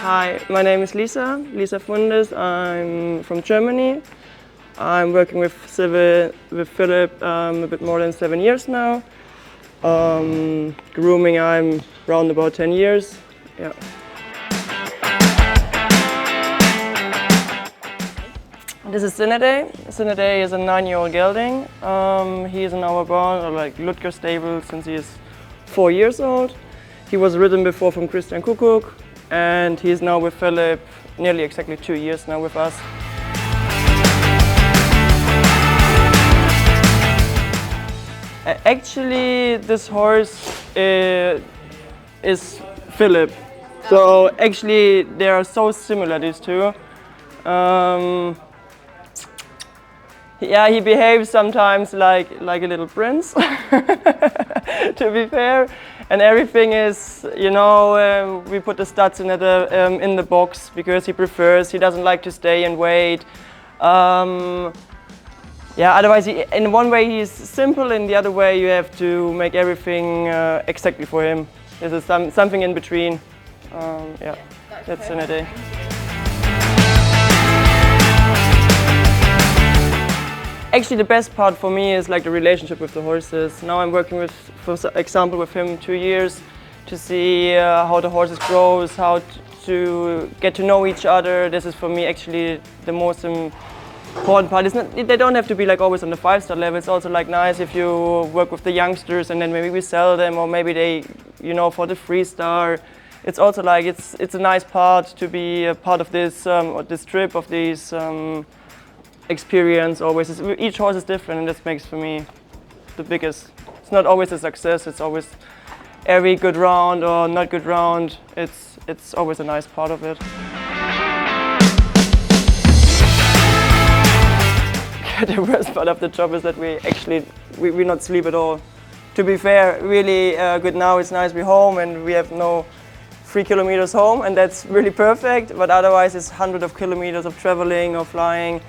Hi, my name is Lisa Fundis. I'm from Germany. I'm working with Philipp a bit more than 7 years now. Grooming, I'm around about 10 years. Yeah. This is Zineday. Zineday is a 9-year-old Gelding. He is in our barn, or like Ludger stable, since he is 4 years old. He was ridden before from Christian Kuckuck, and he is now with Philipp nearly exactly 2 years now with us. Actually, this horse is Philipp. So actually, they are so similar, these two. Yeah, he behaves sometimes like a little prince, to be fair. And everything is, you know, we put the studs in the box because he doesn't like to stay and wait. Yeah, otherwise, in one way he's simple, in the other way you have to make everything exactly for him. This is something in between. Yeah, that's Zineday. Actually, the best part for me is like the relationship with the horses. Now I'm working with, for example, with him 2 years to see how the horses grows, how to get to know each other. This is for me actually the most important part. It's not, they don't have to be like always on the 5-star level. It's also like nice if you work with the youngsters and then maybe we sell them, or maybe they, you know, for the 3-star. It's also like it's a nice part to be a part of this this trip, of these experience. Always, each horse is different, and this makes for me the biggest. It's not always a success. It's always every good round or not good round. It's always a nice part of it. The worst part of the job is that we not sleep at all. To be fair, really good now. It's nice we're home and we have no 3 kilometers home, and that's really perfect. But otherwise, it's hundreds of kilometers of traveling or flying.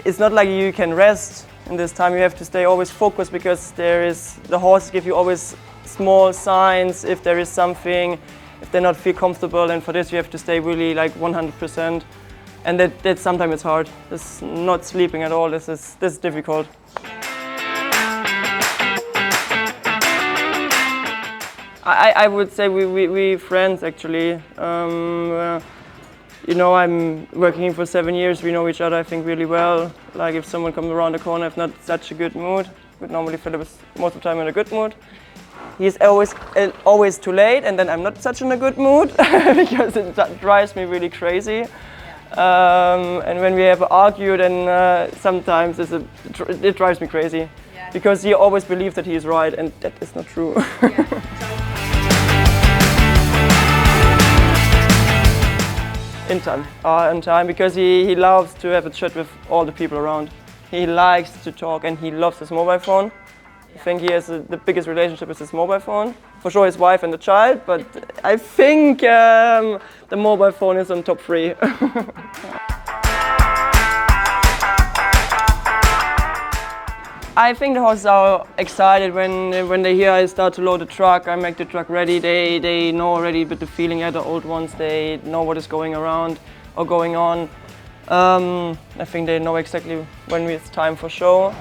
It's not like you can rest in this time. You have to stay always focused because the horses give you always small signs if there is something, if they not feel comfortable, and for this you have to stay really like 100%. And that sometimes it's hard. It's not sleeping at all. This is difficult. I would say we friends actually. You know, I'm working for 7 years. We know each other, I think, really well. Like if someone comes around the corner, if not such a good mood, but normally Philipp is most of the time in a good mood. He's always too late, and then I'm not such in a good mood because it drives me really crazy. And when we have argued, and sometimes it drives me crazy because he always believes that he is right, and that is not true. In time, because he loves to have a chat with all the people around. He likes to talk, and he loves his mobile phone. I think he has the biggest relationship with his mobile phone. For sure his wife and the child, but I think the mobile phone is on top 3. I think the horses are excited when they hear I start to load the truck, I make the truck ready. They know already a bit the feeling. The old ones, they know what is going around or going on. I think they know exactly when it's time for show.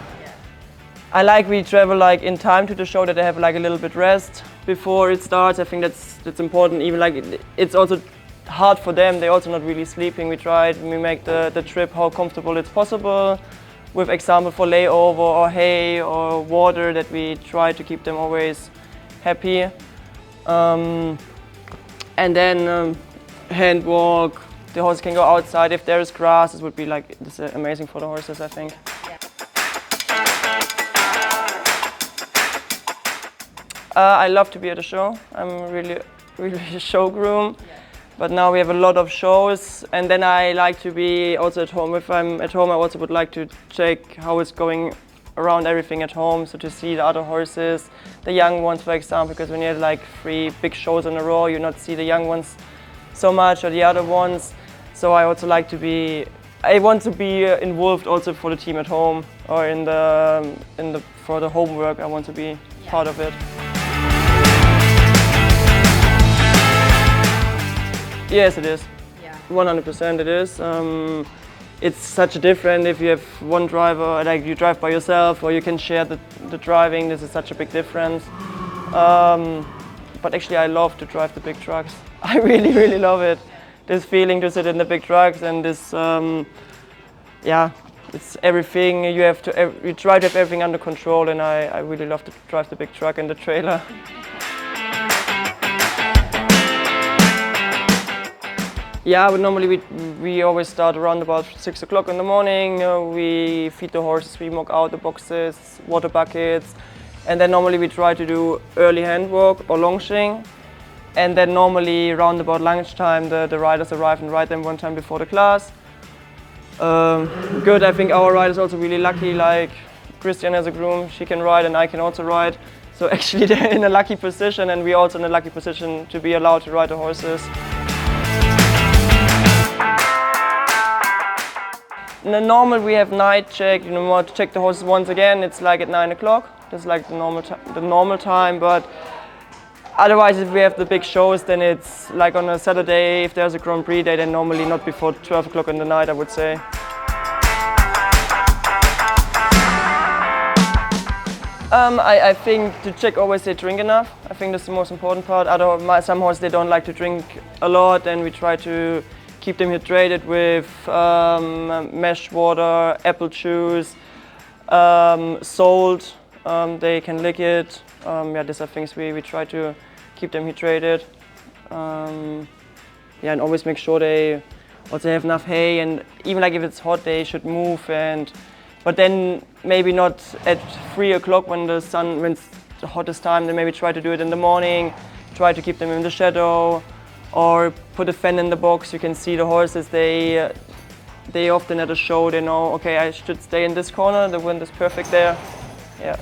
I like we travel like in time to the show, that they have like a little bit rest before it starts. I think that's important. Even like it's also hard for them. They're also not really sleeping. We make the trip how comfortable it's possible. With example for layover or hay or water, that we try to keep them always happy. And then hand walk, the horses can go outside. If there is grass, it would be like, this is amazing for the horses, I think. I love to be at a show. I'm really a show groom. But now we have a lot of shows, and then I like to be also at home. If I'm at home, I also would like to check how it's going around everything at home, so to see the other horses, the young ones, for example, because when you have like 3 big shows in a row, you not see the young ones so much, or the other ones. So I also like to be, I want to be involved also for the team at home, or for the homework. I want to be part of it. Yes, it is. Yeah. 100% it is. It's such a different if you have one driver, like you drive by yourself, or you can share the driving. This is such a big difference. But actually, I love to drive the big trucks. I really, really love it. This feeling to sit in the big trucks and this, yeah, it's everything. You try to have everything under control, and I really love to drive the big truck and the trailer. Yeah, but normally we always start around about 6 o'clock in the morning. We feed the horses, we mock out the boxes, water buckets, and then normally we try to do early handwork or longing. And then normally around about lunchtime the riders arrive and ride them one time before the class. Good, I think our riders also really lucky, like Christian as a groom, she can ride and I can also ride. So actually they're in a lucky position, and we're also in a lucky position to be allowed to ride the horses. In the normal we have night check, to check the horses once again. It's like at 9 o'clock. That's like the normal time. But otherwise, if we have the big shows, then it's like on a Saturday. If there's a Grand Prix day, then normally not before 12 o'clock in the night, I would say. I think to check always they drink enough. I think that's the most important part. Some horses they don't like to drink a lot, and we try to keep them hydrated with mesh water, apple juice, salt. They can lick it. Yeah, these are things we try to keep them hydrated. Yeah, and always make sure they also have enough hay, and even like if it's hot, they should move. But then maybe not at 3 o'clock when it's the hottest time. Then maybe try to do it in the morning. Try to keep them in the shadow, or put a fan in the box. You can see the horses. They often at a show they know, okay, I should stay in this corner. The wind is perfect there. Yeah.